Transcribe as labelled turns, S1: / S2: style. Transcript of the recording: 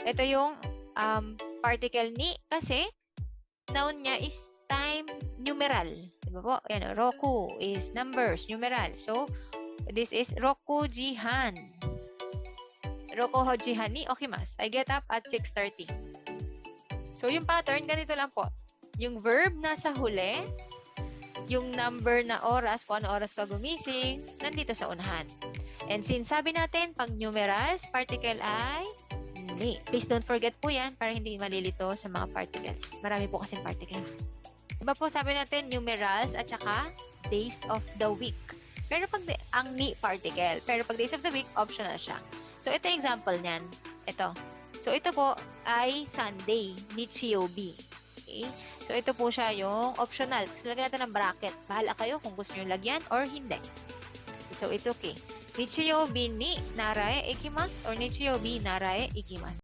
S1: Ito yung particle ni kasi noun niya is time numeral. Diba po? Yan, roku is numbers, numeral. So, this is roku jihan. Roku ho jihan ni okimasu. I get up at 6:30. So, yung pattern, ganito lang po. Yung verb nasa huli, yung number na oras, kung ano oras ka gumising, nandito sa unahan. And since sabi natin, pag numerals, particle ay ni. Please don't forget po yan para hindi malilito sa mga particles. Marami po kasing particles. Diba po sabi natin, numerals at saka days of the week. Pero pag ang ni particle, pero pag days of the week, optional siya. So, ito yung example niyan. Ito. So, ito po ay Sunday, nichiyobi. Okay? So, ito po siya yung optional. So, lagyan natin ng bracket. Bahala kayo kung gusto nyo lagyan or hindi. So, it's okay. Nichiyobi ni narae ikimasu or nichiyobi narae ikimasu.